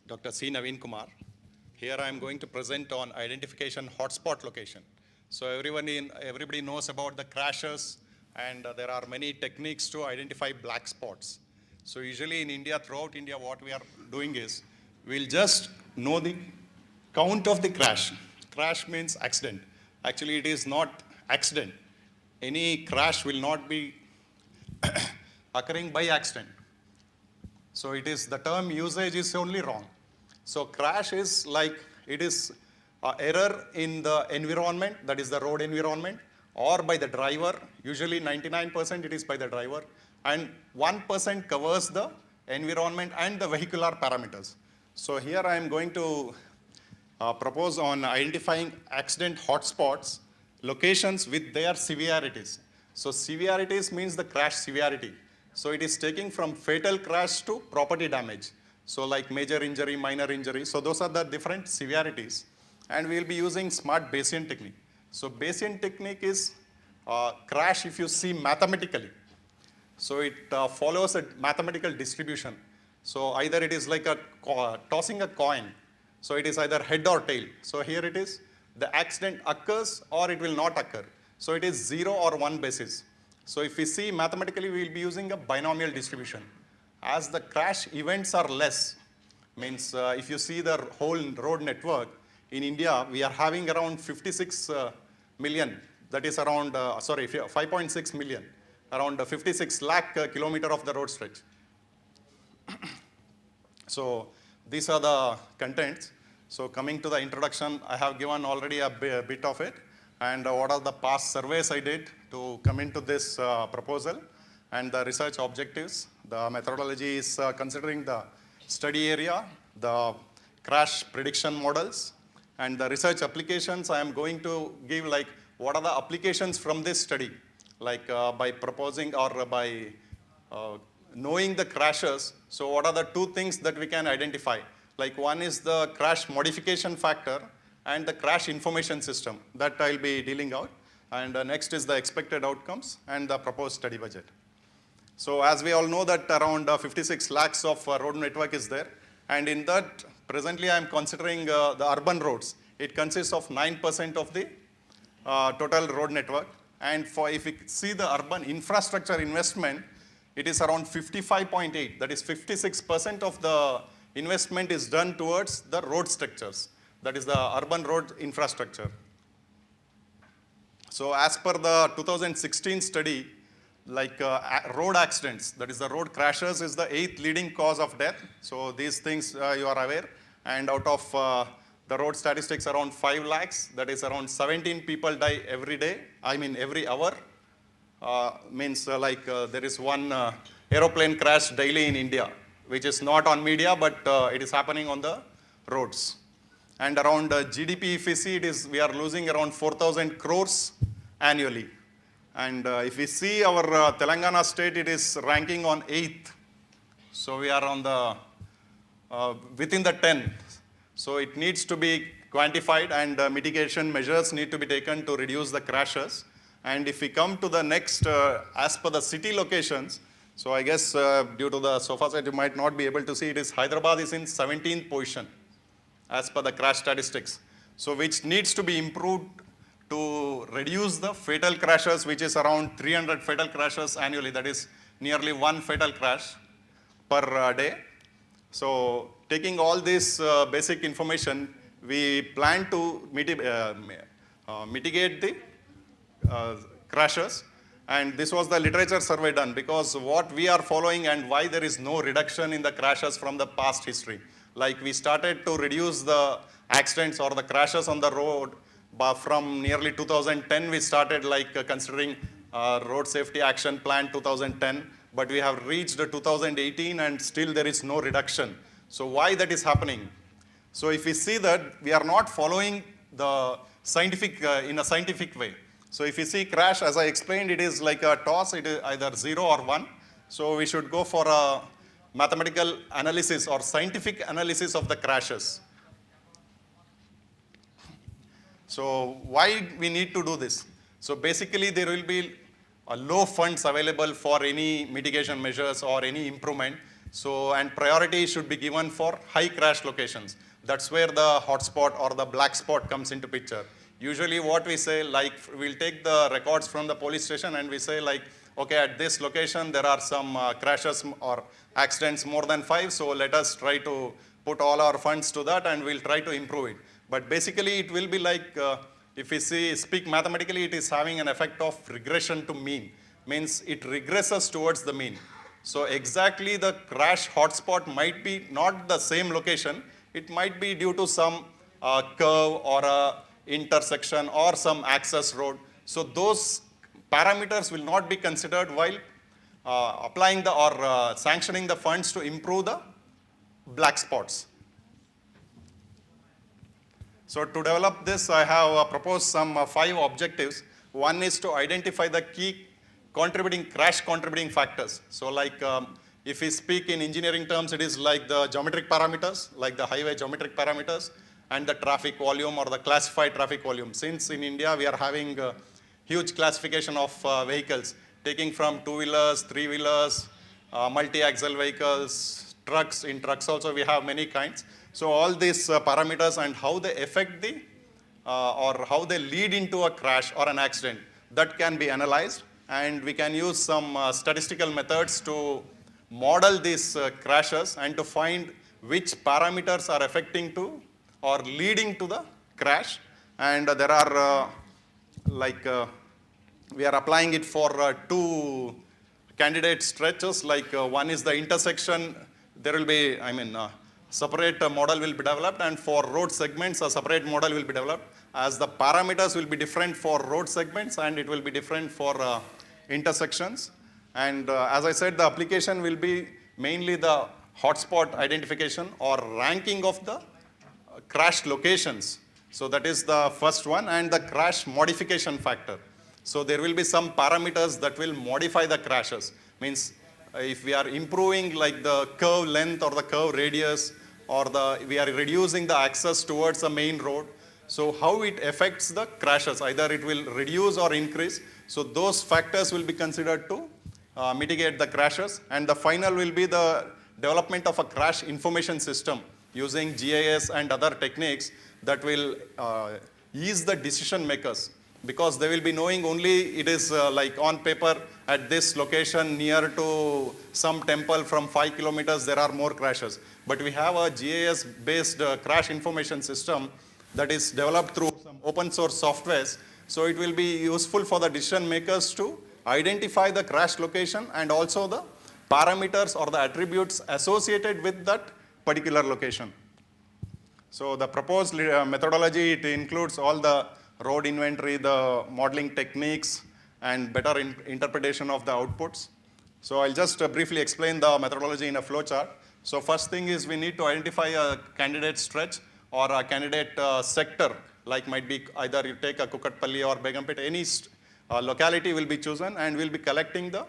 Dr. C. Naveen Kumar. Here I am going to present on identification hotspot location. So everybody knows about the crashes, and there are many techniques to identify black spots. So usually in India, throughout India, what we are doing is we'll just know the count of the crash. Crash means accident. Actually, it is not accident. Any crash will not be occurring by accident. So it is, the term usage is only wrong. So crash is like, it is error in the environment, that is the road environment, or by the driver. Usually 99% it is by the driver, and 1% covers the environment and the vehicular parameters. So here I am going to propose on identifying accident hotspots, locations with their severities. So severities means the crash severity. So it is taking from fatal crash to property damage. So like major injury, minor injury. So those are the different severities. And we'll be using smart Bayesian technique. So Bayesian technique is crash if you see mathematically. So it follows a mathematical distribution. So either it is like tossing a coin. So it is either head or tail. So here it is, the accident occurs or it will not occur. So it is 0 or 1 basis. So if we see mathematically, we will be using a binomial distribution. As the crash events are less, means if you see the whole road network, in India, we are having around 56 million, that is around, 5.6 million, around 56 lakh kilometer of the road stretch. So these are the contents. So coming to the introduction, I have given already a bit of it, and what are the past surveys I did to come into this proposal, and the research objectives. The methodology is considering the study area, the crash prediction models, and the research applications. I am going to give like what are the applications from this study, like by proposing or by knowing the crashes. So what are the two things that we can identify? Like one is the crash modification factor and the crash information system that I'll be dealing out. And next is the expected outcomes and the proposed study budget. So as we all know that around 56 lakhs of road network is there. And in that, presently I'm considering the urban roads. It consists of 9% of the total road network. And if we see the urban infrastructure investment, it is around 55.8. That is 56% of the investment is done towards the road structures. That is the urban road infrastructure. So as per the 2016 study, like road accidents, that is the road crashes is the 8th leading cause of death. So these things you are aware. And out of the road statistics around 5 lakhs, that is around 17 people die every day, every hour. There is one aeroplane crash daily in India, which is not on media, but it is happening on the roads. And around GDP, if we see, we are losing around 4,000 crores annually. And if we see our Telangana state, it is ranking on 8th. So we are on the, within the 10. So it needs to be quantified, and mitigation measures need to be taken to reduce the crashes. And if we come to the next, as per the city locations, so I guess due to the sofa set, you might not be able to see, it is Hyderabad is in 17th position as per the crash statistics. So which needs to be improved to reduce the fatal crashes, which is around 300 fatal crashes annually. That is nearly 1 fatal crash per day. So taking all this basic information, we plan to mitigate the crashes. And this was the literature survey done, because what we are following and why there is no reduction in the crashes from the past history. Like we started to reduce the accidents or the crashes on the road, but from nearly 2010 we started like considering road safety action plan 2010, but we have reached 2018 and still there is no reduction. So why that is happening? So if we see that we are not following the scientific, in a scientific way. So if you see crash, as I explained, it is like a toss, it is either 0 or 1. So we should go for a mathematical analysis or scientific analysis of the crashes. So why we need to do this? So basically there will be low funds available for any mitigation measures or any improvement. So, and priority should be given for high crash locations. That's where the hotspot or the black spot comes into picture. Usually what we say, like we'll take the records from the police station and we say like, okay, at this location there are some crashes or accidents more than 5, so let us try to put all our funds to that and we'll try to improve it. But basically it will be like, if we speak mathematically, it is having an effect of regression to mean. Means it regresses towards the mean. So exactly the crash hotspot might be not the same location. It might be due to some curve or a intersection or some access road. So those parameters will not be considered while applying the or sanctioning the funds to improve the black spots. So to develop this, I have proposed some 5 objectives. One is to identify the key crash contributing factors. So like if we speak in engineering terms, it is like the geometric parameters, like the highway geometric parameters, and the traffic volume or the classified traffic volume. Since in India we are having a huge classification of vehicles, taking from 2-wheelers, 3-wheelers, multi-axle vehicles, trucks. In trucks also we have many kinds. So all these parameters and how they affect the or how they lead into a crash or an accident, that can be analyzed, and we can use some statistical methods to model these crashes and to find which parameters are affecting to or leading to the crash. And there are we are applying it for 2 candidate stretches. Like one is the intersection. There will be, separate model will be developed, and for road segments a separate model will be developed, as the parameters will be different for road segments and it will be different for intersections. And as I said, the application will be mainly the hotspot identification or ranking of the crash locations. So that is the first one, and the crash modification factor. So there will be some parameters that will modify the crashes. Means if we are improving like the curve length or the curve radius, or we are reducing the access towards the main road, so how it affects the crashes, either it will reduce or increase. So those factors will be considered to mitigate the crashes. And the final will be the development of a crash information system using GIS and other techniques that will ease the decision makers, because they will be knowing only it is like on paper at this location near to some temple from 5 kilometers there are more crashes. But we have a GIS based crash information system that is developed through some open source softwares. So it will be useful for the decision makers to identify the crash location and also the parameters or the attributes associated with that particular location. So the proposed methodology, it includes all the road inventory, the modeling techniques, and better interpretation of the outputs. So I'll just briefly explain the methodology in a flowchart. So first thing is we need to identify a candidate stretch or a candidate sector, like might be either you take a Kukatpalli or Begumpet, any locality will be chosen, and we'll be collecting the,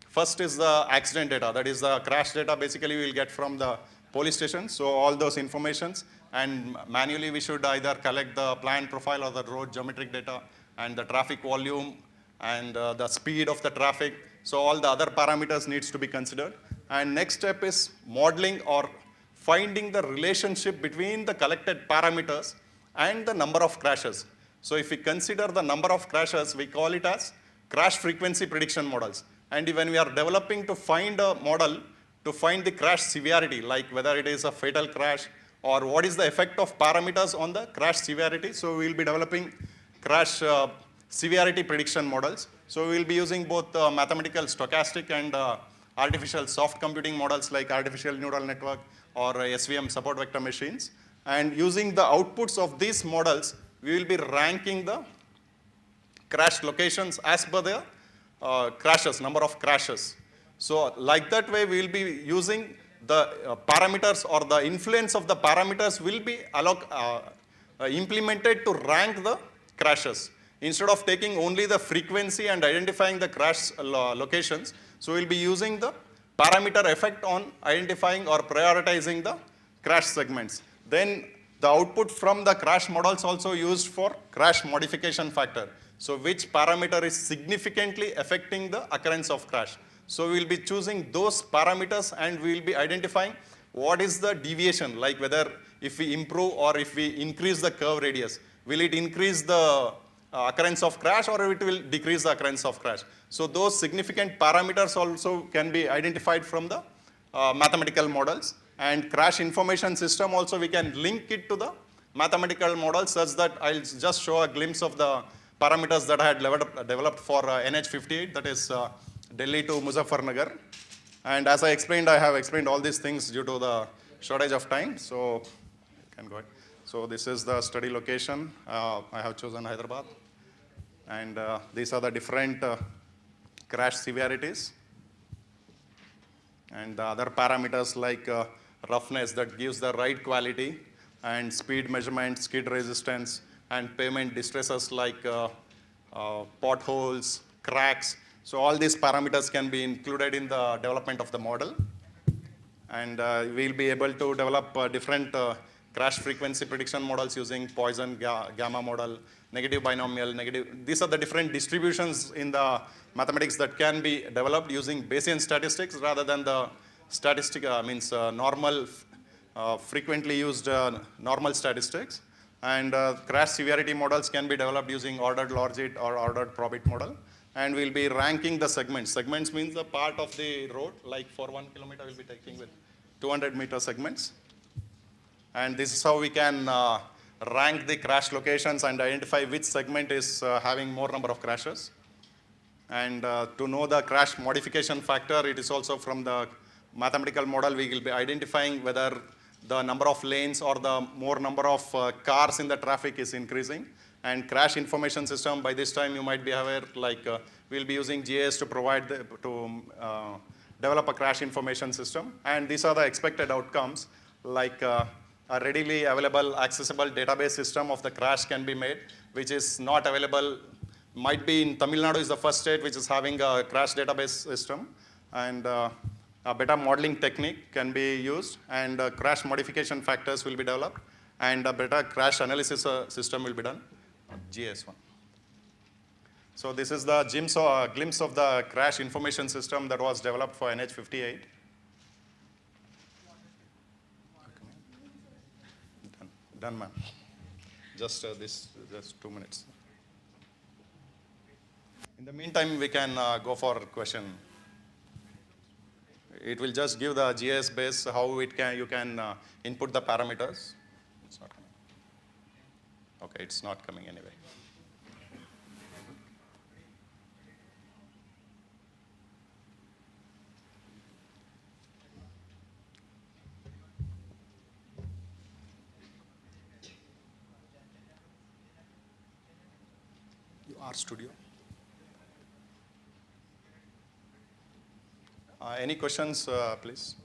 first is the accident data, that is the crash data basically we'll get from the police station. So all those informations, and manually we should either collect the plan profile or the road geometric data and the traffic volume and the speed of the traffic. So all the other parameters needs to be considered. And next step is modeling or finding the relationship between the collected parameters and the number of crashes. So if we consider the number of crashes, we call it as crash frequency prediction models. And when we are developing to find a model to find the crash severity, like whether it is a fatal crash or what is the effect of parameters on the crash severity, so we will be developing crash severity prediction models. So we will be using both mathematical stochastic and artificial soft computing models like artificial neural network or SVM support vector machines. And using the outputs of these models, we will be ranking the crash locations as per the crashes, number of crashes. So like that way, we will be using the parameters, or the influence of the parameters will be implemented to rank the crashes. Instead of taking only the frequency and identifying the crash locations, so we'll be using the parameter effect on identifying or prioritizing the crash segments. Then the output from the crash models also used for crash modification factor. So which parameter is significantly affecting the occurrence of crash. So we will be choosing those parameters and we will be identifying what is the deviation, like whether if we improve or if we increase the curve radius, will it increase the occurrence of crash or it will decrease the occurrence of crash. So those significant parameters also can be identified from the mathematical models. And crash information system also we can link it to the mathematical model such that I'll just show a glimpse of the parameters that I had developed for NH58, that is Delhi to Muzaffarnagar. And as I explained, I have explained all these things due to the shortage of time. So you can go ahead. So this is the study location. I have chosen Hyderabad. And these are the different crash severities. And the other parameters like roughness that gives the ride quality, and speed measurement, skid resistance, and pavement distresses like potholes, cracks. So all these parameters can be included in the development of the model. And we'll be able to develop different crash frequency prediction models using Poisson gamma model, negative binomial, negative. These are the different distributions in the mathematics that can be developed using Bayesian statistics rather than the statistic, normal, frequently used normal statistics. And crash severity models can be developed using ordered logit or ordered probit model. And we'll be ranking the segments. Segments means the part of the road, like for 1 kilometer, we'll be taking with 200-meter segments. And this is how we can rank the crash locations and identify which segment is having more number of crashes. And to know the crash modification factor, it is also from the mathematical model, we will be identifying whether the number of lanes or the more number of cars in the traffic is increasing. And crash information system, by this time you might be aware, like we'll be using GIS to provide, develop a crash information system. And these are the expected outcomes, like a readily available, accessible database system of the crash can be made, which is not available, might be in Tamil Nadu is the first state which is having a crash database system. And a better modeling technique can be used, and crash modification factors will be developed, and a better crash analysis system will be done. GS1. So this is the glimpse of the crash information system that was developed for NH58. Done, ma'am. Just 2 minutes. In the meantime, we can go for question. It will just give the GIS base how you can input the parameters. It's not coming. Okay, it's not coming anyway. RStudio. Any questions, please?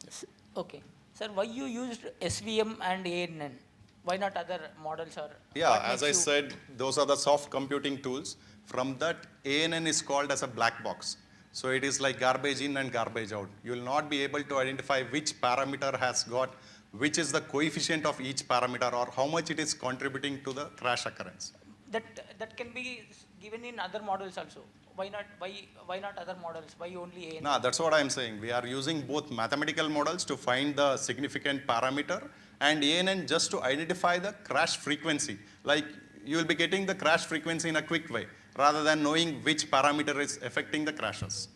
Yes. Okay. Sir, why you used SVM and ANN? Why not other models? Or yeah, as I said, those are the soft computing tools. From that, ANN is called as a black box. So it is like garbage in and garbage out. You will not be able to identify which parameter has got, which is the coefficient of each parameter, or how much it is contributing to the crash occurrence. That can be given in other models also. Why not other models? Why only ANN? No, that's what I'm saying. We are using both mathematical models to find the significant parameter and ANN just to identify the crash frequency. Like you will be getting the crash frequency in a quick way rather than knowing which parameter is affecting the crashes.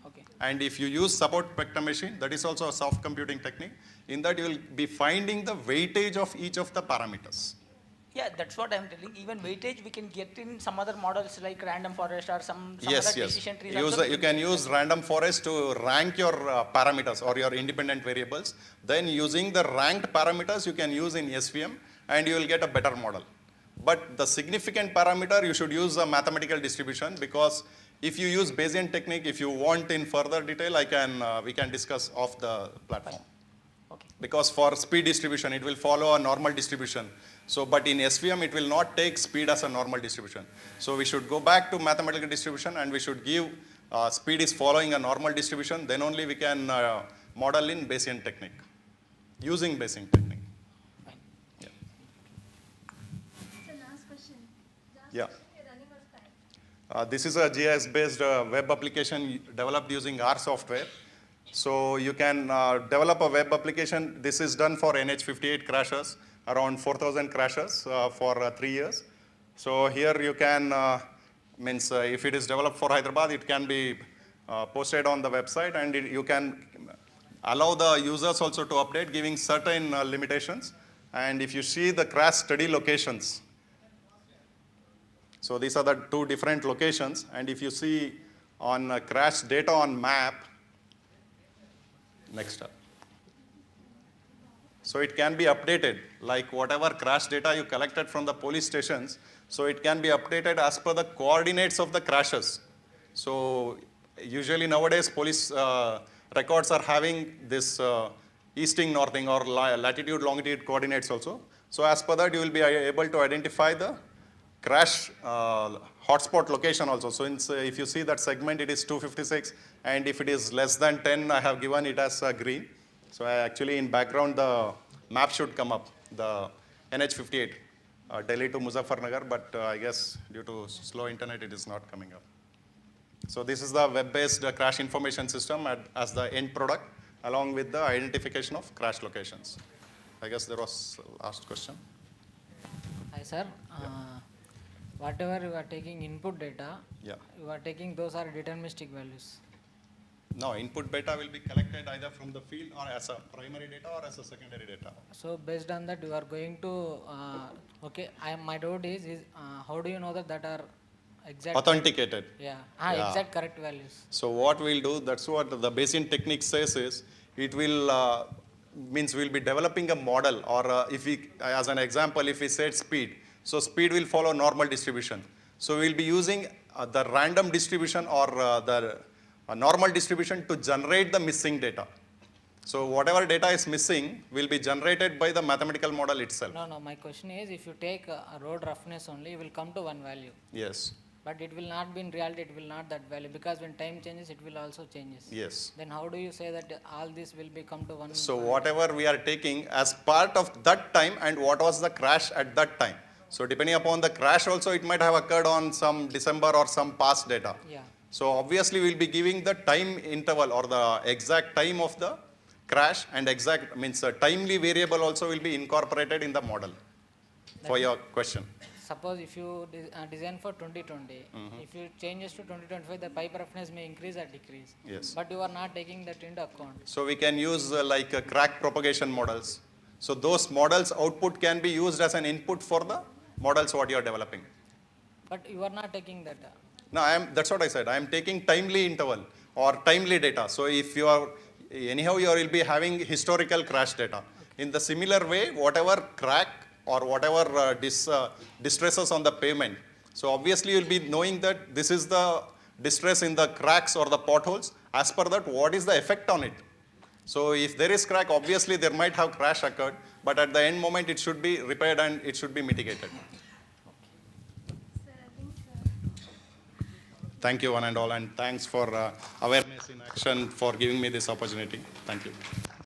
Okay. And if you use support vector machine, that is also a soft computing technique. In that you will be finding the weightage of each of the parameters. Yeah, that's what I'm telling. Even weightage we can get in some other models like random forest or some yes, other yes. decision trees. You can use random forest to rank your parameters or your independent variables. Then using the ranked parameters you can use in SVM and you will get a better model. But the significant parameter you should use a mathematical distribution, because if you use Bayesian technique, if you want in further detail, we can discuss off the platform. Okay. Because for speed distribution, it will follow a normal distribution. So, but in SVM, it will not take speed as a normal distribution. So we should go back to mathematical distribution and we should give speed is following a normal distribution. Then only we can model in Bayesian technique, using Bayesian technique. Fine. Yeah. So last question. Yeah. We're running out of time. This is a GIS-based web application developed using R software. So you can develop a web application. This is done for NH58 crashes, around 4,000 crashes for 3 years. So here you can, if it is developed for Hyderabad, it can be posted on the website, and you can allow the users also to update, giving certain limitations. And if you see the crash study locations, so these are the 2 different locations. And if you see on crash data on map, next up. So it can be updated, like whatever crash data you collected from the police stations, so it can be updated as per the coordinates of the crashes. So usually nowadays police records are having this easting, northing, or latitude, longitude coordinates also. So as per that, you will be able to identify the crash hotspot location also. So if you see that segment, it is 256, and if it is less than 10, I have given it as green. So actually in background, the map should come up, the NH58, Delhi to Muzaffarnagar, but I guess due to slow internet, it is not coming up. So this is the web-based crash information system as the end product, along with the identification of crash locations. I guess there was last question. Hi, sir. Whatever you are taking input data, Yeah. you are taking those are deterministic values. No, input data will be collected either from the field or as a primary data or as a secondary data. So based on that, you are going to, okay, my doubt is how do you know that are exact? Authenticated. Yeah, Yeah. exact correct values. So what we'll do, that's what the Bayesian technique says is, it will, we'll be developing a model, or if we, as an example, if we said speed, so speed will follow normal distribution. So we'll be using the random distribution or the normal distribution to generate the missing data. So whatever data is missing will be generated by the mathematical model itself. No, my question is, if you take a road roughness only, you will come to one value. Yes. But it will not be in reality, it will not that value, because when time changes, it will also changes. Yes. Then how do you say that all this will become to one? So whatever we are taking as part of that time, and what was the crash at that time. So depending upon the crash also, it might have occurred on some December or some past data. Yeah. So obviously we'll be giving the time interval or the exact time of the crash, and exact timely variable also will be incorporated in the model for your question. Suppose if you design for 2020, if you changes to 2025, the pipe roughness may increase or decrease. Yes. But you are not taking that into account. So we can use crack propagation models. So those models output can be used as an input for the models what you are developing. But you are not taking that. No, that's what I said. I am taking timely interval or timely data. So if you are, anyhow you will be having historical crash data. Okay. In the similar way, whatever crack or whatever distresses on the pavement. So obviously you will be knowing that this is the distress in the cracks or the potholes. As per that, what is the effect on it? So if there is crack, obviously there might have crash occurred, but at the end moment it should be repaired and it should be mitigated. Thank you one and all, and thanks for awareness in action for giving me this opportunity. Thank you.